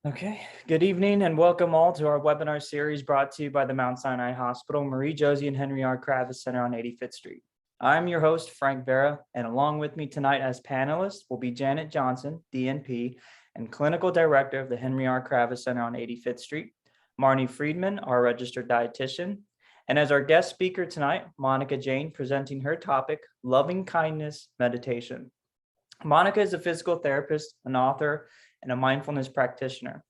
Okay, good evening and welcome all to our webinar series brought to you by the Mount Sinai Hospital, Marie Josie and Henry R. Kravis Center on 85th Street. I'm your host, Frank Vera, and along with me tonight as panelists will be Janet Johnson, DNP, and Clinical Director of the Henry R. Kravis Center on 85th Street, Marnie Friedman, our registered dietitian, and as our guest speaker tonight, Monica Jain, presenting her topic, Loving Kindness Meditation. Monica is a physical therapist, an author, and a mindfulness practitioner.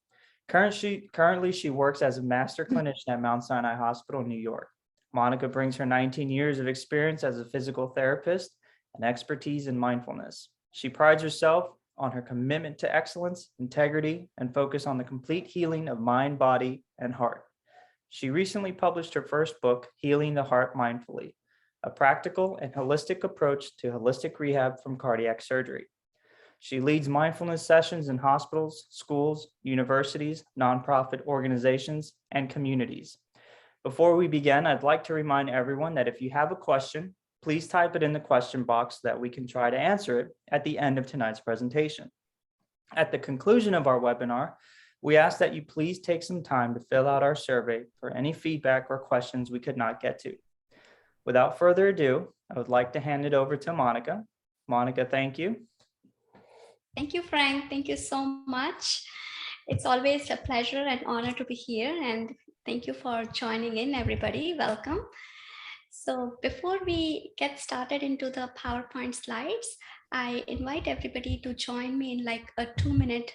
Currently, she works as a master clinician at Mount Sinai Hospital in New York. Monica brings her 19 years of experience as a physical therapist and expertise in mindfulness. She prides herself on her commitment to excellence, integrity, and focus on the complete healing of mind, body, and heart. She recently published her first book, Healing the Heart Mindfully, a practical and holistic approach to holistic rehab from cardiac surgery. She leads mindfulness sessions in hospitals, schools, universities, nonprofit organizations, and communities. Before we begin, I'd like to remind everyone that if you have a question, please type it in the question box so that we can try to answer it at the end of tonight's presentation. At the conclusion of our webinar, we ask that you please take some time to fill out our survey for any feedback or questions we could not get to. Without further ado, I would like to hand it over to Monica. Monica, thank you. Thank you, Frank. Thank you so much. It's always a pleasure and honor to be here. And thank you for joining in, everybody. Welcome. So before we get started into the PowerPoint slides, I invite everybody to join me in like a 2-minute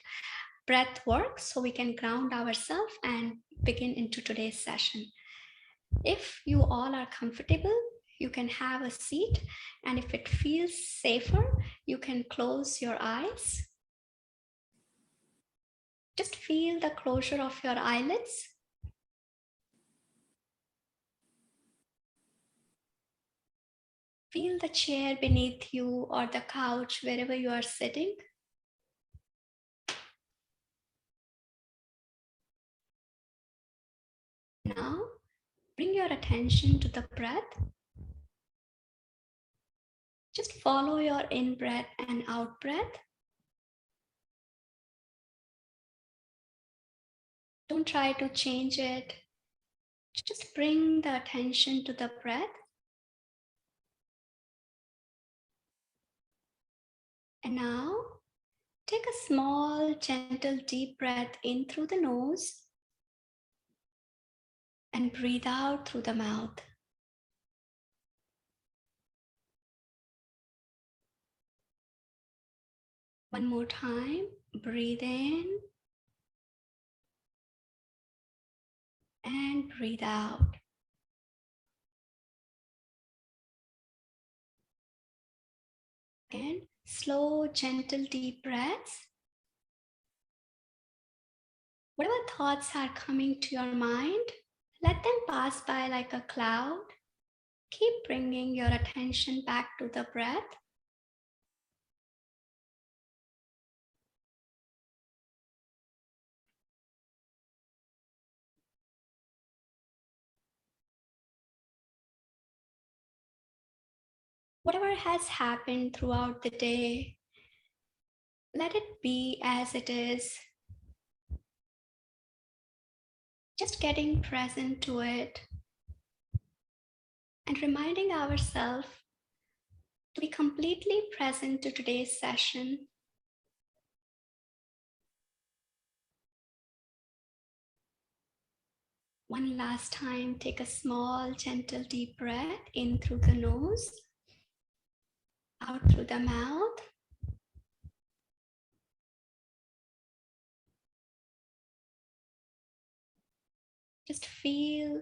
breath work so we can ground ourselves and begin into today's session. If you all are comfortable, you can have a seat, and if it feels safer, you can close your eyes. Just feel the closure of your eyelids. Feel the chair beneath you or the couch wherever you are sitting. Now, bring your attention to the breath. Just follow your in-breath and out-breath. Don't try to change it. Just bring the attention to the breath. And now, take a small, gentle, deep breath in through the nose and breathe out through the mouth. One more time, breathe in and breathe out. Again, slow, gentle, deep breaths. Whatever thoughts are coming to your mind, let them pass by like a cloud. Keep bringing your attention back to the breath. Whatever has happened throughout the day, let it be as it is. Just getting present to it and reminding ourselves to be completely present to today's session. One last time, take a small, gentle, deep breath in through the nose, out through the mouth. Just feel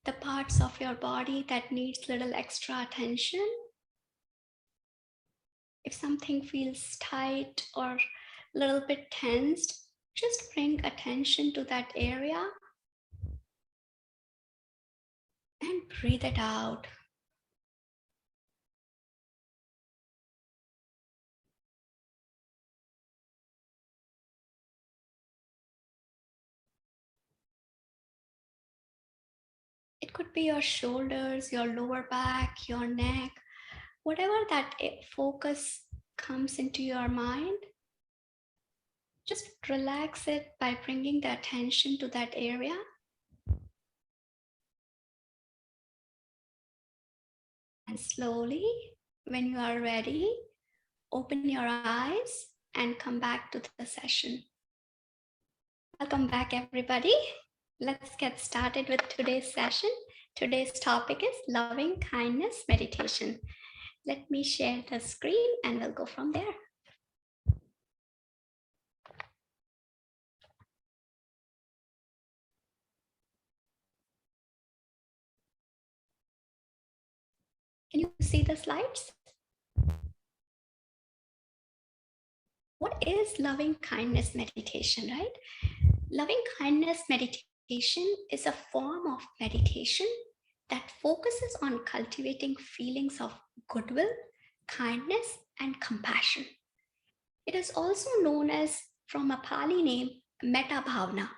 the parts of your body that needs little extra attention. If something feels tight or a little bit tensed, just bring attention to that area and breathe it out. It could be your shoulders, your lower back, your neck, whatever that focus comes into your mind. Just relax it by bringing the attention to that area. And slowly, when you are ready, open your eyes and come back to the session. Welcome back, everybody. Let's get started with today's session. Today's topic is loving kindness meditation. Let me share the screen and we'll go from there. Can you see the slides? What is loving kindness meditation, right? Loving kindness meditation is a form of meditation that focuses on cultivating feelings of goodwill, kindness, and compassion. It is also known as, from a Pali name, metta bhavana,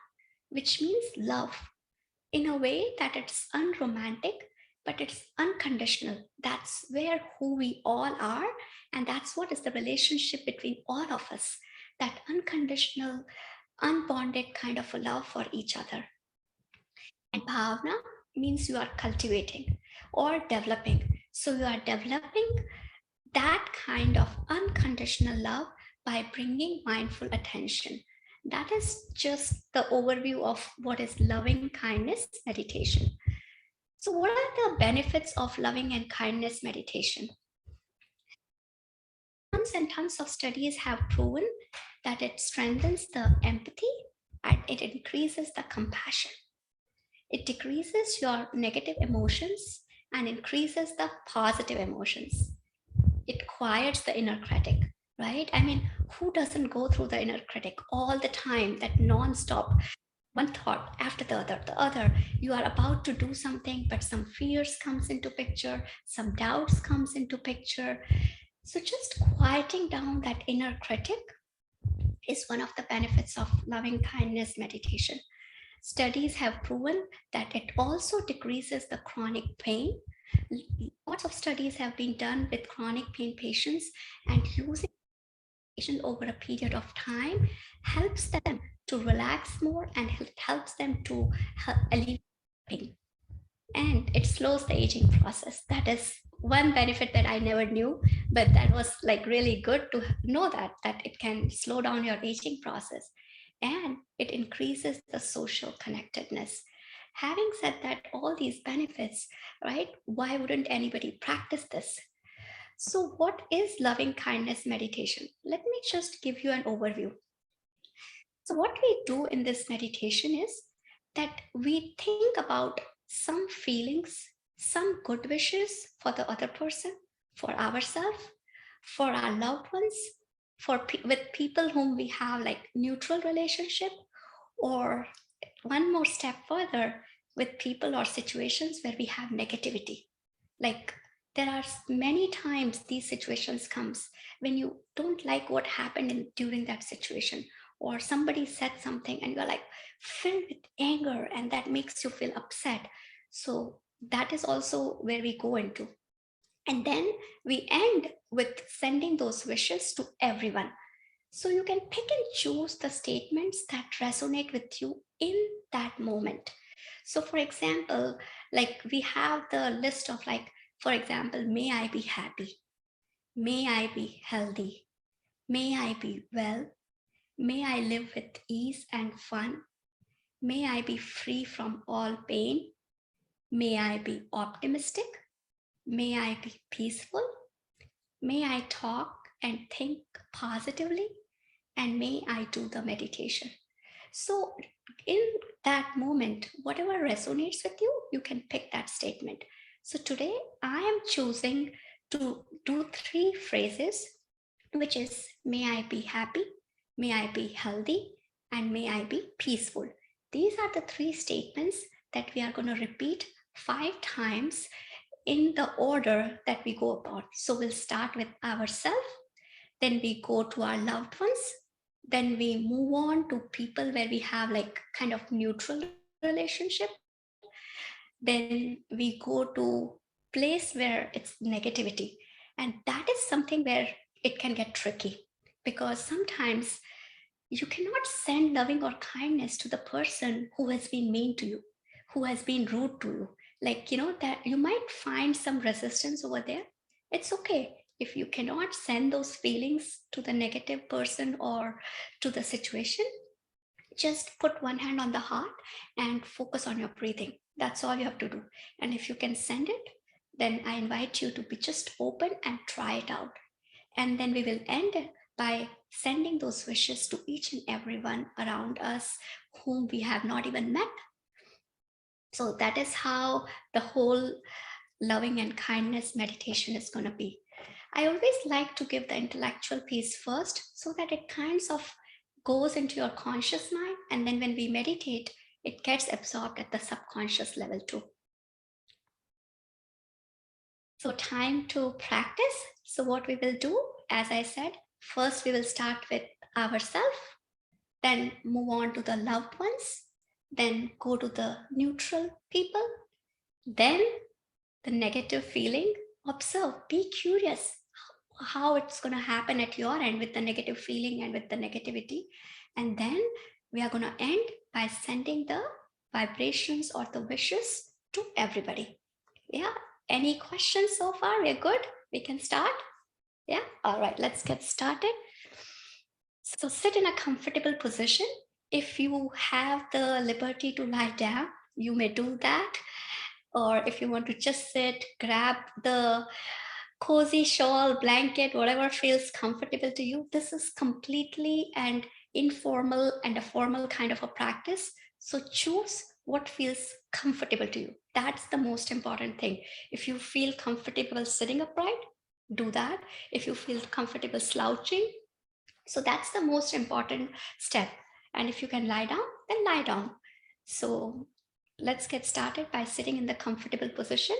which means love, in a way that it's unromantic, but it's unconditional. That's where who we all are, and that's what is the relationship between all of us, that unconditional, unbonded kind of a love for each other. And bhavana means you are cultivating or developing. So you are developing that kind of unconditional love by bringing mindful attention. That is just the overview of what is loving kindness meditation. So, what are the benefits of loving and kindness meditation? Tons and tons of studies have proven that it strengthens the empathy and it increases the compassion. It decreases your negative emotions and increases the positive emotions. It quiets the inner critic, right? I mean, who doesn't go through the inner critic all the time, that non-stop, one thought after the other? You are about to do something, but some fears comes into picture, some doubts comes into picture. So just quieting down that inner critic is one of the benefits of loving kindness meditation. Studies have proven that it also decreases the chronic pain. Lots of studies have been done with chronic pain patients, and using meditation over a period of time helps them to relax more and helps them to alleviate pain. And it slows the aging process. That is one benefit that I never knew, but that was like really good to know that it can slow down your aging process, and it increases the social connectedness. Having said that, all these benefits, right? Why wouldn't anybody practice this? So, what is loving kindness meditation? Let me just give you an overview. So, what we do in this meditation is that we think about some feelings, some good wishes for the other person, for ourselves, for our loved ones, with people whom we have like neutral relationship, or one more step further, with people or situations where we have negativity. Like, there are many times these situations comes when you don't like what happened during that situation, or somebody said something and you're like filled with anger and that makes you feel upset. So that is also where we go into. And then we end with sending those wishes to everyone. So you can pick and choose the statements that resonate with you in that moment. So, for example, like we have the list of, like, for example, may I be happy, may I be healthy, may I be well, may I live with ease and fun, may I be free from all pain, may I be optimistic, may I be peaceful, may I talk and think positively, and may I do the meditation. So, in that moment, whatever resonates with you, you can pick that statement. So, today I am choosing to do three phrases, which is may I be happy, may I be healthy, and may I be peaceful. These are the three statements that we are going to repeat 5 times in the order that we go about. So, we'll start with ourselves, then we go to our loved ones, then we move on to people where we have like kind of neutral relationship, then we go to place where it's negativity, and that is something where it can get tricky, because sometimes You cannot send loving or kindness to the person who has been mean to you, who has been rude to you. Like, that you might find some resistance over there. It's okay. If you cannot send those feelings to the negative person or to the situation, just put one hand on the heart and focus on your breathing. That's all you have to do. And if you can send it, then I invite you to be just open and try it out. And then we will end by sending those wishes to each and everyone around us whom we have not even met. So that is how the whole loving and kindness meditation is going to be. I always like to give the intellectual piece first so that it kinds of goes into your conscious mind. And then when we meditate, it gets absorbed at the subconscious level too. So time to practice. So what we will do, as I said, first we will start with ourselves, then move on to the loved ones, then go to the neutral people, then the negative feeling. Observe, be curious how it's going to happen at your end with the negative feeling and with the negativity. And then we are going to end by sending the vibrations or the wishes to everybody. Yeah. Any questions so far? We're good. We can start. Yeah. All right. Let's get started. So sit in a comfortable position. If you have the liberty to lie down, you may do that. Or if you want to just sit, grab the cozy shawl, blanket, whatever feels comfortable to you. This is completely an informal and a formal kind of a practice. So choose what feels comfortable to you. That's the most important thing. If you feel comfortable sitting upright, do that. If you feel comfortable slouching, so that's the most important step. And if you can lie down, then lie down. So let's get started by sitting in the comfortable position.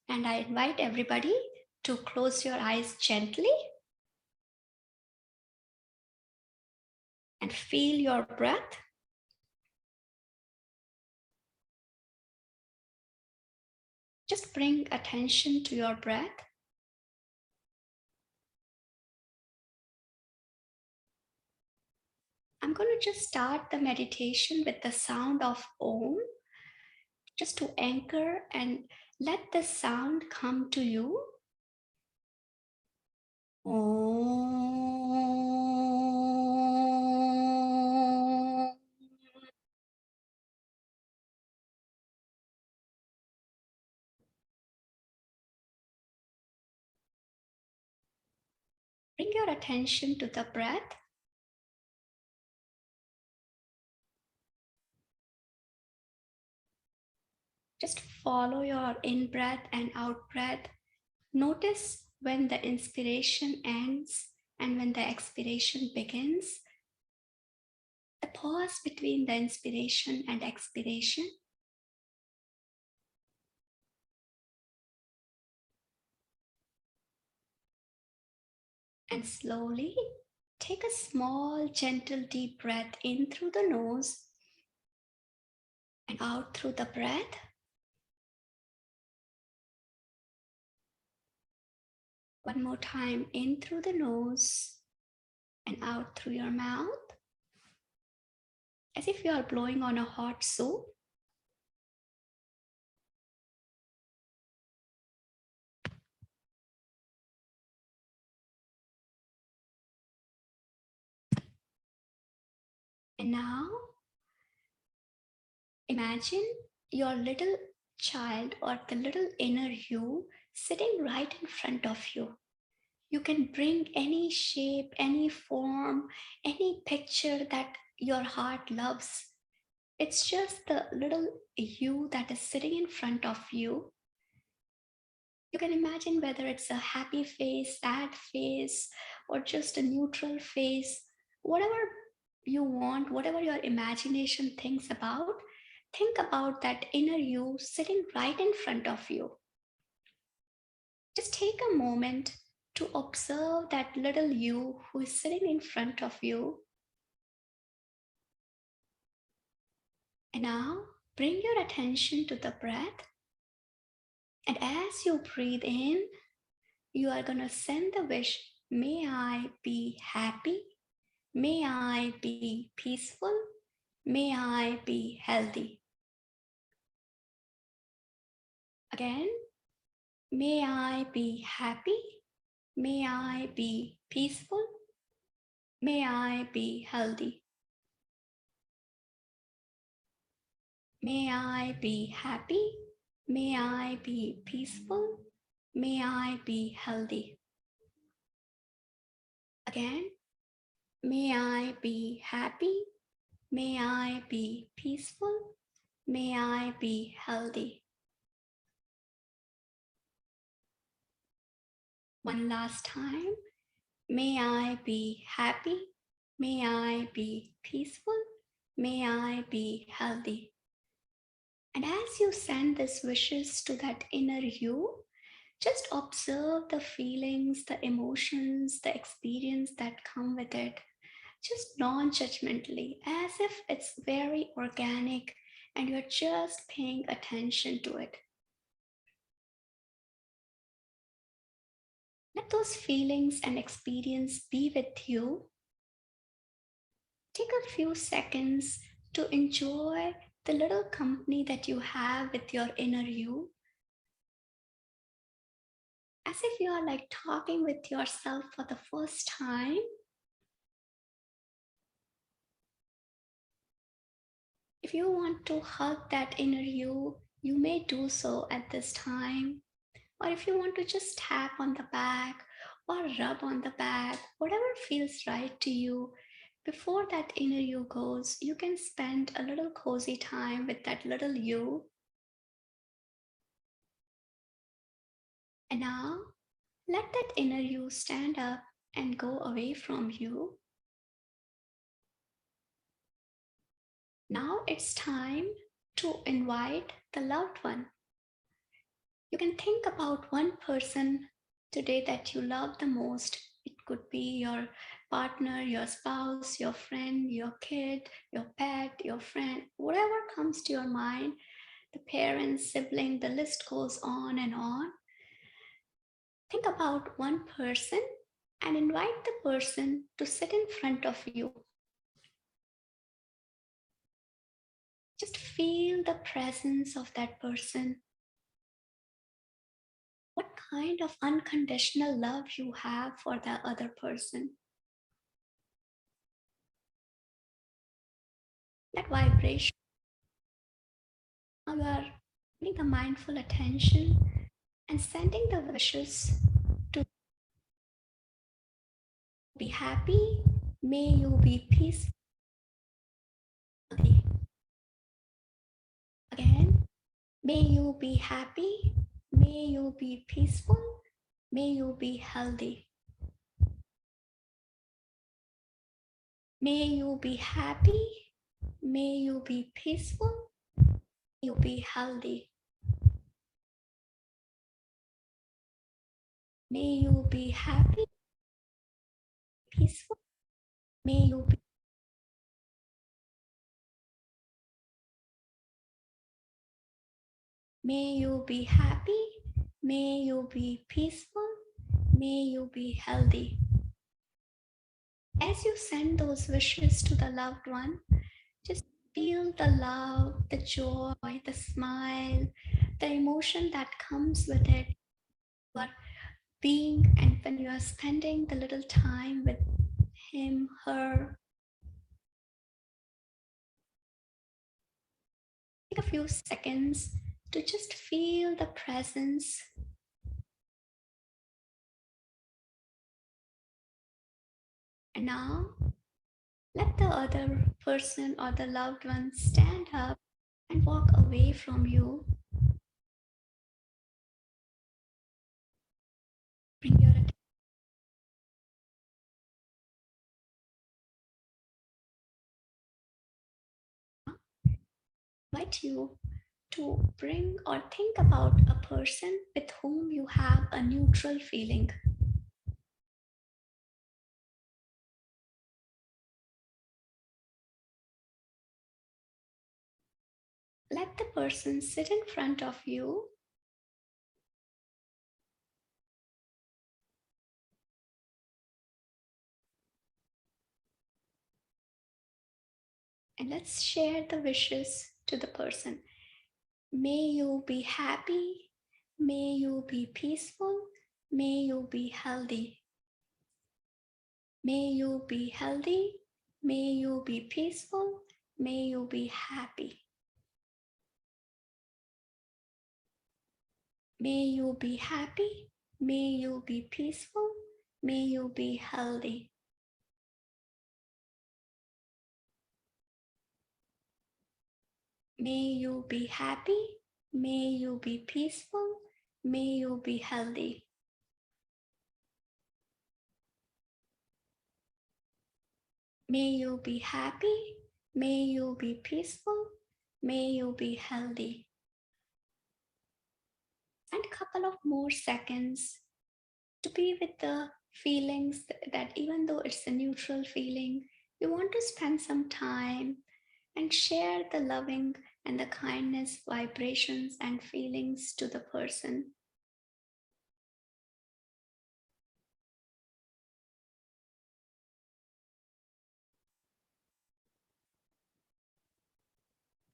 And I invite everybody to close your eyes gently and feel your breath. Just bring attention to your breath. I'm going to just start the meditation with the sound of Om, just to anchor and let the sound come to you. Om. Bring your attention to the breath. Just follow your in breath and out breath. Notice when the inspiration ends and when the expiration begins. The pause between the inspiration and expiration. And slowly take a small, gentle, deep breath in through the nose and out through the breath. One more time, in through the nose and out through your mouth, as if you are blowing on a hot soup. And now, imagine your little child or the little inner you sitting right in front of you. You can bring any shape, any form, any picture that your heart loves. It's just the little you that is sitting in front of you. You can imagine whether it's a happy face, sad face, or just a neutral face, whatever you want, whatever your imagination thinks about, think about that inner you sitting right in front of you. Just take a moment to observe that little you who is sitting in front of you. And now bring your attention to the breath. And as you breathe in, you are going to send the wish, may I be happy, May I be peaceful. May I be healthy. Again, may I be happy. May I be peaceful. May I be healthy. May I be happy. May I be peaceful. May I be healthy. Again, may I be happy. May I be peaceful. May I be healthy. One last time. May I be happy. May I be peaceful. May I be healthy. And as you send these wishes to that inner you, just observe the feelings, the emotions, the experience that come with it, just non judgmentally, as if it's very organic and you're just paying attention to it. Let those feelings and experience be with you. Take a few seconds to enjoy the little company that you have with your inner you, as if you are like talking with yourself for the first time. If you want to hug that inner you, you may do so at this time. Or if you want to just tap on the back or rub on the back, whatever feels right to you, before that inner you goes, you can spend a little cozy time with that little you. And now, let that inner you stand up and go away from you. Now it's time to invite the loved one. You can think about one person today that you love the most. It could be your partner, your spouse, your friend, your kid, your pet, your friend, whatever comes to your mind, the parents, sibling, the list goes on and on. Think about one person and invite the person to sit in front of you. Just feel the presence of that person. What kind of unconditional love you have for the other person. That vibration. Now you are putting the mindful attention and sending the wishes to be happy. May you be peaceful. Again, may you be happy. May you be peaceful. May you be healthy. May you be happy. May you be peaceful. May you be healthy. May you be happy, peaceful. May you be May you be happy. May you be peaceful. May you be healthy. As you send those wishes to the loved one, just feel the love, the joy, the smile, the emotion that comes with it. You are being, and when you are spending the little time with him, her, take a few seconds to just feel the presence. And now, let the other person or the loved one stand up and walk away from you. Bring your attention. I invite you to bring or think about a person with whom you have a neutral feeling. Let the person sit in front of you. And let's share the wishes to the person. May you be happy. May you be peaceful. May you be healthy. May you be healthy. May you be peaceful. May you be happy. May you be happy. May you be peaceful. May you be healthy. May you be happy. May you be peaceful. May you be healthy. May you be happy. May you be peaceful. May you be healthy. And a couple of more seconds to be with the feelings that even though it's a neutral feeling, you want to spend some time and share the loving and the kindness vibrations and feelings to the person.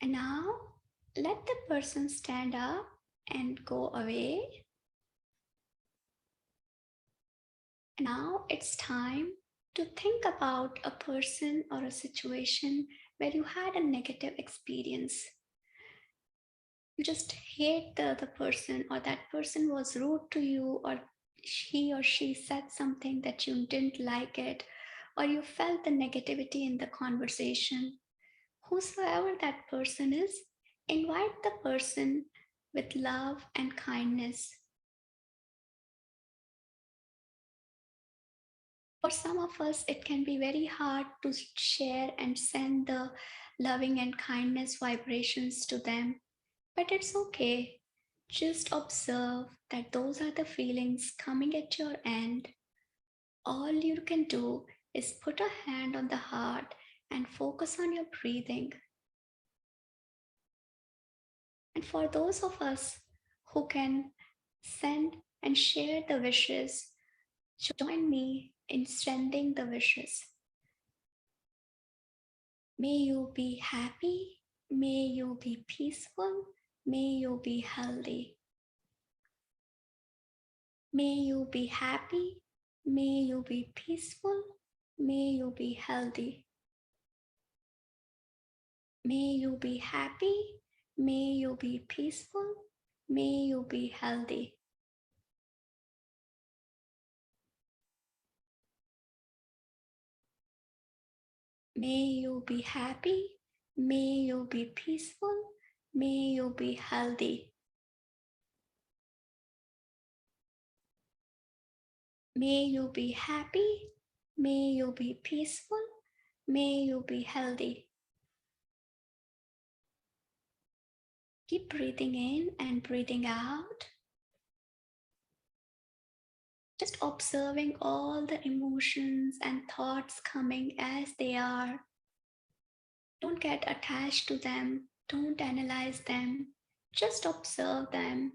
And now let the person stand up and go away. Now it's time to think about a person or a situation where you had a negative experience. You just hate the other person, or that person was rude to you, or he or she said something that you didn't like it, or you felt the negativity in the conversation. Whosoever that person is, invite the person with love and kindness. For some of us, it can be very hard to share and send the loving and kindness vibrations to them, but it's okay. Just observe that those are the feelings coming at your end. All you can do is put a hand on the heart and focus on your breathing. And for those of us who can send and share the wishes, join me in sending the wishes. May you be happy. May you be peaceful. May you be healthy. May you be happy. May you be peaceful. May you be healthy. May you be happy. May you be peaceful. May you be healthy. May you be happy. May you be peaceful. May you be healthy. May you be happy. May you be peaceful. May you be healthy. Keep breathing in and breathing out. Just observing all the emotions and thoughts coming as they are. Don't get attached to them. Don't analyze them. Just observe them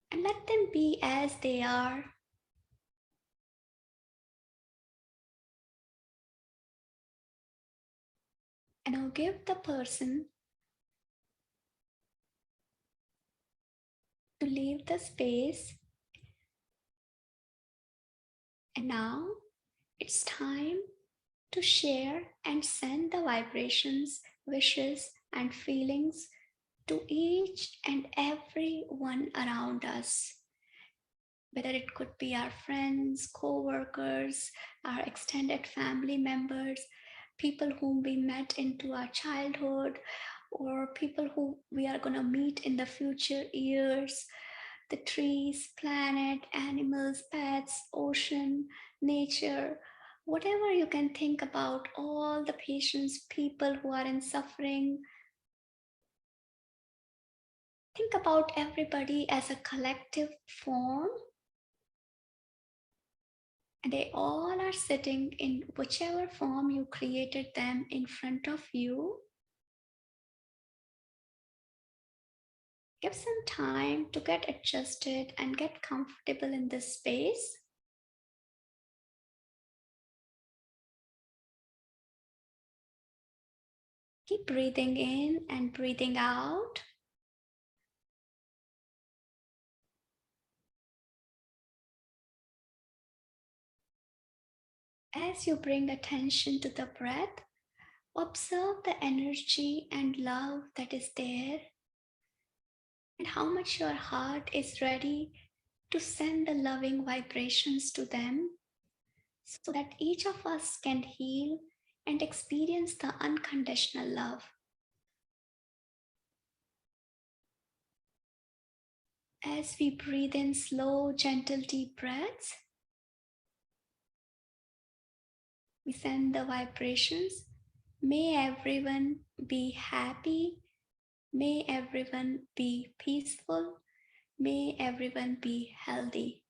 and let them be as they are. And now give the person to leave the space. And now it's time to share and send the vibrations, wishes, and feelings to each and every one around us. Whether it could be our friends, co-workers, our extended family members, people whom we met into our childhood, or people who we are going to meet in the future years, the trees, planet, animals, pets, ocean, nature, whatever you can think about, all the patients, people who are in suffering. Think about everybody as a collective form. And they all are sitting in whichever form you created them in front of you. Give some time to get adjusted and get comfortable in this space. Keep breathing in and breathing out. As you bring attention to the breath, observe the energy and love that is there and how much your heart is ready to send the loving vibrations to them so that each of us can heal and experience the unconditional love. As we breathe in slow, gentle, deep breaths, we send the vibrations. May everyone be happy. May everyone be peaceful. May everyone be healthy.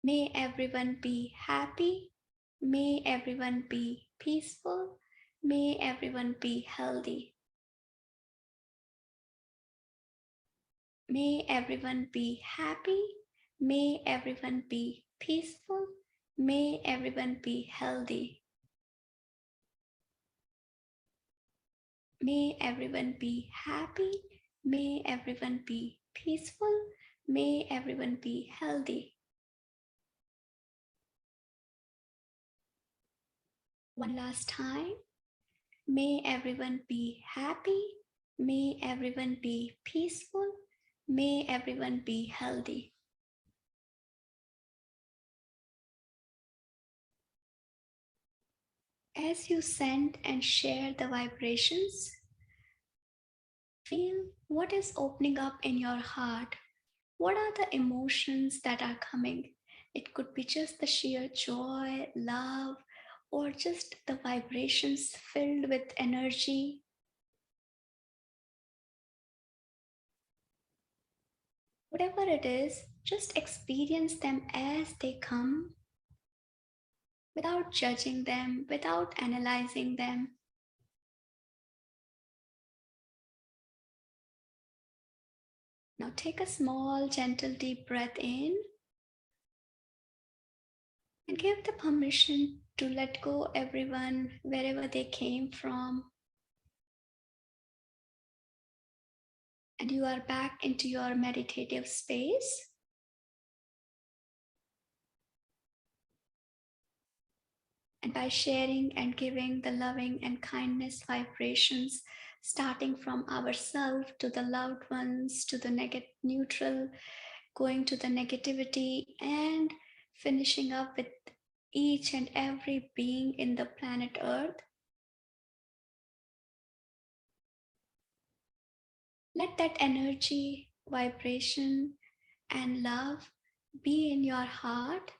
May everyone be happy. May everyone be peaceful. May everyone be healthy. May everyone be happy. May everyone be peaceful. May everyone be healthy. May everyone be happy. May everyone be peaceful. May everyone be healthy. One last time. May everyone be happy. May everyone be peaceful. May everyone be healthy. As you send and share the vibrations, feel what is opening up in your heart. What are the emotions that are coming? It could be just the sheer joy, love, or just the vibrations filled with energy. Whatever it is, just experience them as they come without judging them, without analyzing them. Now take a small, gentle, deep breath in and give the permission to let go everyone wherever they came from. And you are back into your meditative space. And by sharing and giving the loving and kindness vibrations, starting from ourselves to the loved ones, to the neutral, going to the negativity, and finishing up with each and every being in the planet Earth, let that energy, vibration, and love be in your heart.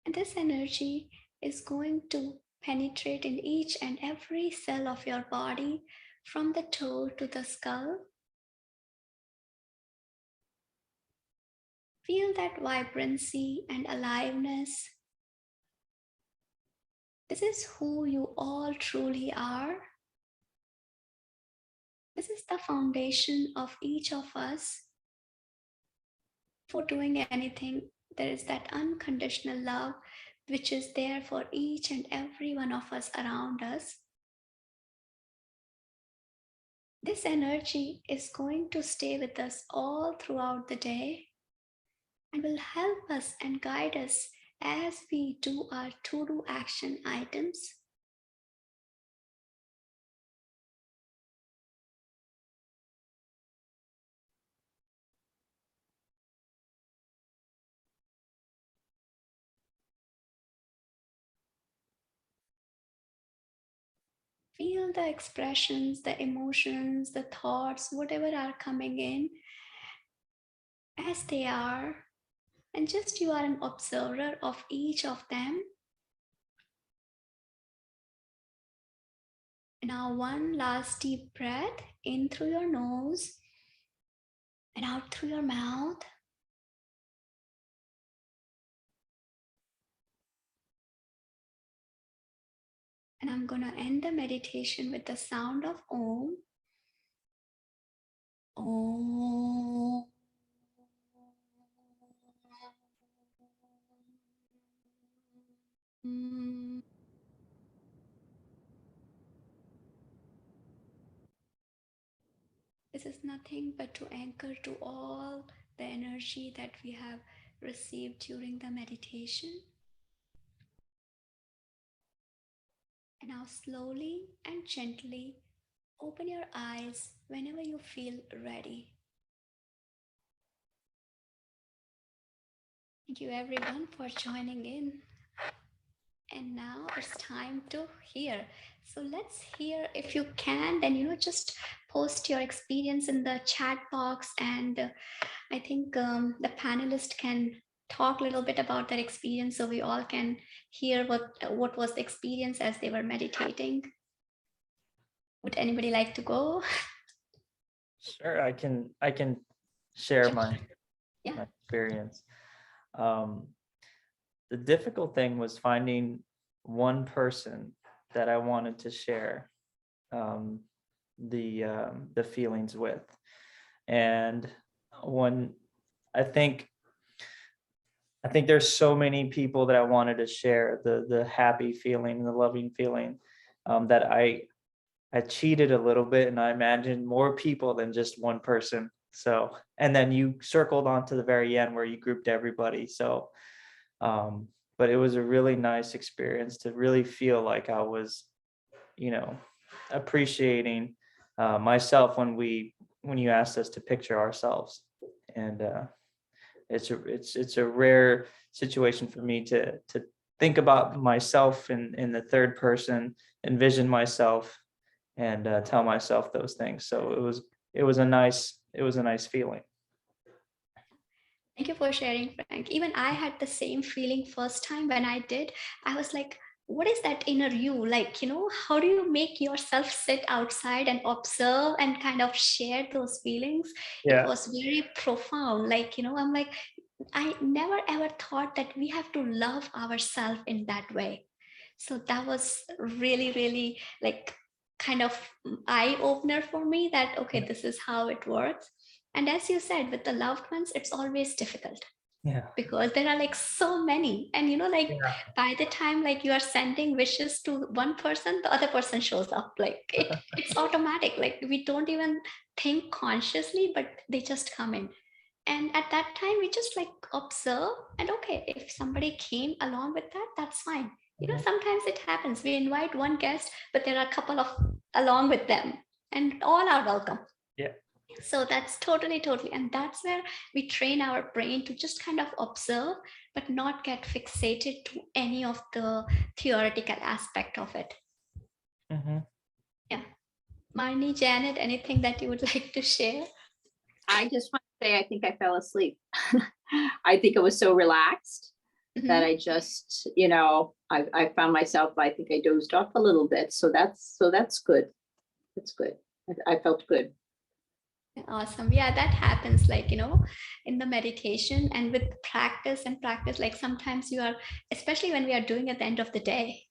And this energy is going to penetrate in each and every cell of your body, from the toe to the skull. Feel that vibrancy and aliveness. This is who you all truly are. This is the foundation of each of us. For doing anything, there is that unconditional love which is there for each and every one of us around us. This energy is going to stay with us all throughout the day and will help us and guide us as we do our to-do action items. Feel the expressions, the emotions, the thoughts, whatever are coming in as they are, and just you are an observer of each of them. Now, one last deep breath in through your nose and out through your mouth. And I'm going to end the meditation with the sound of Om. Om. Mm. This is nothing but to anchor to all the energy that we have received during the meditation. And now, slowly and gently, open your eyes whenever you feel ready. Thank you, everyone, for joining in. And now it's time to hear. So let's hear. If you can, then just post your experience in the chat box, and I think the panelists can talk a little bit about their experience, so we all can hear what was the experience as they were meditating. Would anybody like to go? Sure, I can share my experience. The difficult thing was finding one person that I wanted to share the feelings with, and when I think there's so many people that I wanted to share the happy feeling, the loving feeling, that I cheated a little bit, and I imagined more people than just one person. So, and then you circled on to the very end where you grouped everybody. So, but it was a really nice experience to really feel like I was, appreciating myself when you asked us to picture ourselves, and it's a rare situation for me to think about myself in the third person, envision myself, and tell myself those things. So it was a nice feeling. Thank you for sharing, Frank. Even I had the same feeling first time when I did. I was like, what is that inner you? Like, how do you make yourself sit outside and observe and kind of share those feelings? It was very profound. Like, I'm like, I never ever thought that we have to love ourselves in that way. So that was really, really like kind of eye opener for me that, okay, this is how it works. And as you said, with the loved ones, it's always difficult. Yeah. Because there are like so many. And by the time like you are sending wishes to one person, the other person shows up. Like it's automatic. Like we don't even think consciously, but they just come in. And at that time, we just like observe, and okay, if somebody came along with that, that's fine. Sometimes it happens. We invite one guest, but there are a couple of along with them, and all are welcome. Yeah. So that's totally, and that's where we train our brain to just kind of observe, but not get fixated to any of the theoretical aspect of it. Mm-hmm. Yeah. Marnie, Janet, anything that you would like to share? I just want to say, I think I fell asleep. I think I was so relaxed that I just, I found myself, I think I dozed off a little bit. So that's good. That's good. I felt good. Awesome. Yeah, that happens like, in the meditation and with practice, like sometimes you are, especially when we are doing at the end of the day,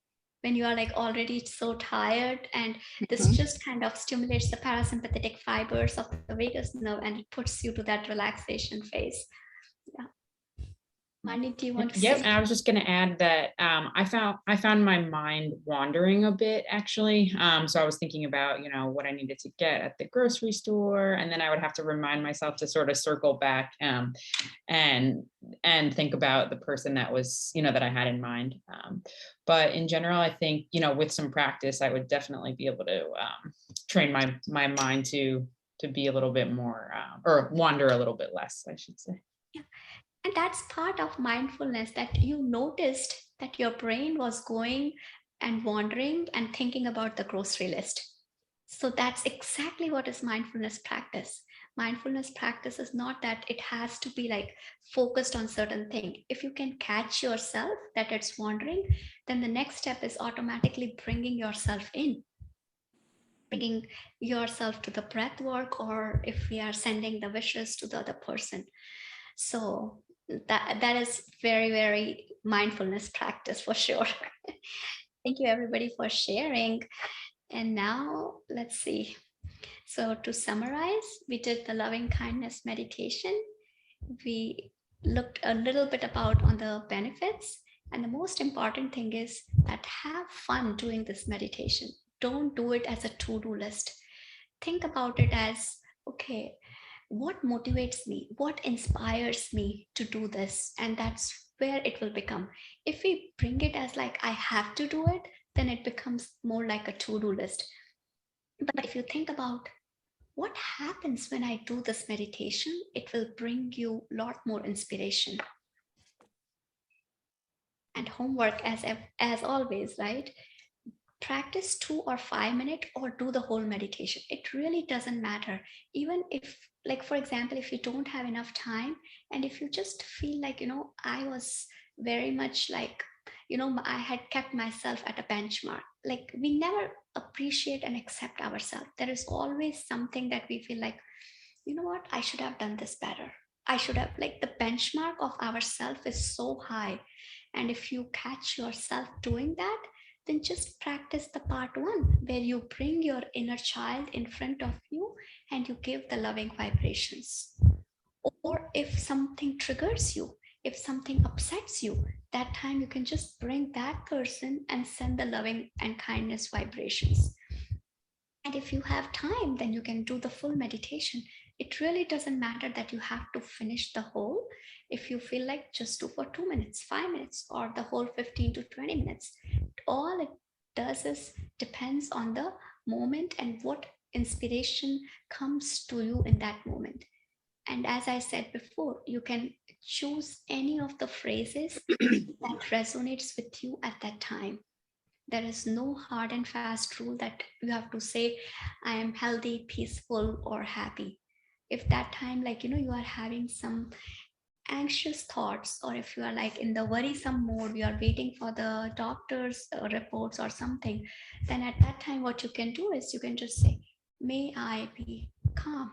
when you are like already so tired, and this just kind of stimulates the parasympathetic fibers of the vagus nerve and it puts you to that relaxation phase. Yeah. Mani, do you want to Yep, say? and I was just going to add that I found my mind wandering a bit actually. So I was thinking about what I needed to get at the grocery store, and then I would have to remind myself to sort of circle back and think about the person that was that I had in mind. But in general, I think with some practice, I would definitely be able to train my mind to be a little bit more or wander a little bit less, I should say. Yeah. And that's part of mindfulness, that you noticed that your brain was going and wandering and thinking about the grocery list. So that's exactly what is mindfulness practice. Mindfulness practice is not that it has to be like focused on certain thing. If you can catch yourself that it's wandering, then the next step is automatically bringing yourself in, bringing yourself to the breath work, or if we are sending the wishes to the other person. So that is very, very mindfulness practice for sure. Thank you everybody for sharing. And now let's see. So to summarize, we did the loving kindness meditation. We looked a little bit about on the benefits, And the most important thing is that have fun doing this meditation. Don't do it as a to-do list. Think about it as, okay, what motivates me? What inspires me to do this? And that's where it will become. If we bring it as like, I have to do it, then it becomes more like a to-do list. But if you think about what happens when I do this meditation, it will bring you a lot more inspiration. And homework as always, right? Practice 2 or 5 minutes or do the whole meditation. It really doesn't matter. Even if, like, for example, if you don't have enough time and if you just feel like, I was very much like, I had kept myself at a benchmark. Like, we never appreciate and accept ourselves. There is always something that we feel like, you know what, I should have done this better. I should have, like, the benchmark of ourself is so high. And if you catch yourself doing that, then just practice the part 1 where you bring your inner child in front of you and you give the loving vibrations. Or if something triggers you, if something upsets you, that time you can just bring that person and send the loving and kindness vibrations. And if you have time, then you can do the full meditation. It really doesn't matter that you have to finish the whole. If you feel like, just do for 2 minutes, 5 minutes, or the whole 15 to 20 minutes. All it does is depends on the moment and what inspiration comes to you in that moment. And as I said before, you can choose any of the phrases that resonates with you at that time. There is no hard and fast rule that you have to say, I am healthy, peaceful, or happy. If that time, like, you are having some anxious thoughts, or if you are like in the worrisome mode, you are waiting for the doctor's reports or something, then at that time, what you can do is you can just say, may I be calm.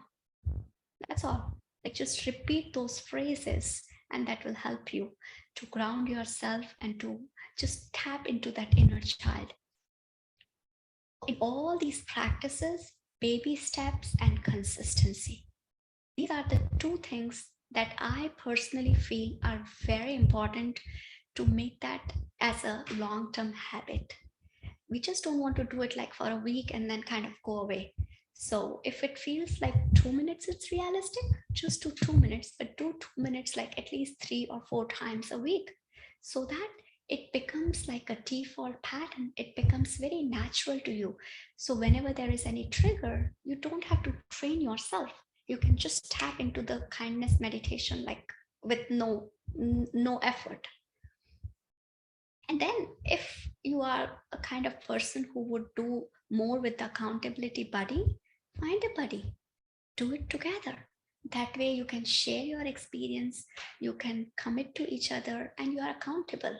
That's all. Like, just repeat those phrases, and that will help you to ground yourself and to just tap into that inner child. In all these practices, baby steps and consistency. These are the 2 things that I personally feel are very important to make that as a long-term habit. We just don't want to do it like for a week and then kind of go away. So if it feels like 2 minutes, it's realistic, just do 2 minutes, but do 2 minutes like at least 3 or 4 times a week, so that it becomes like a default pattern. It becomes very natural to you. So whenever there is any trigger, you don't have to train yourself. You can just tap into the kindness meditation like with no effort. And then if you are a kind of person who would do more with the accountability buddy, find a buddy, do it together. That way you can share your experience, you can commit to each other, and you are accountable.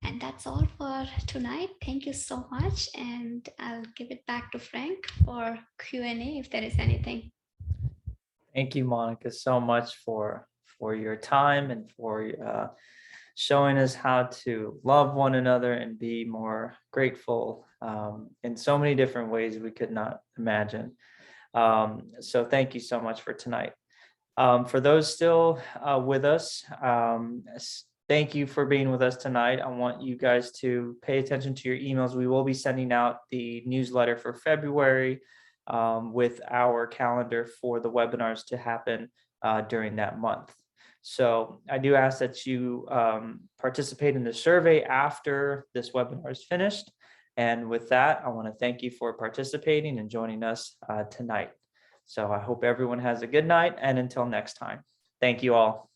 And that's all for tonight. Thank you so much. And I'll give it back to Frank for Q&A if there is anything. Thank you, Monica, so much for your time and for showing us how to love one another and be more grateful in so many different ways we could not imagine. So thank you so much for tonight. For those still with us, thank you for being with us tonight. I want you guys to pay attention to your emails. We will be sending out the newsletter for February with our calendar for the webinars to happen during that month. So I do ask that you participate in the survey after this webinar is finished. And with that, I want to thank you for participating and joining us tonight. So I hope everyone has a good night, and until next time, thank you all.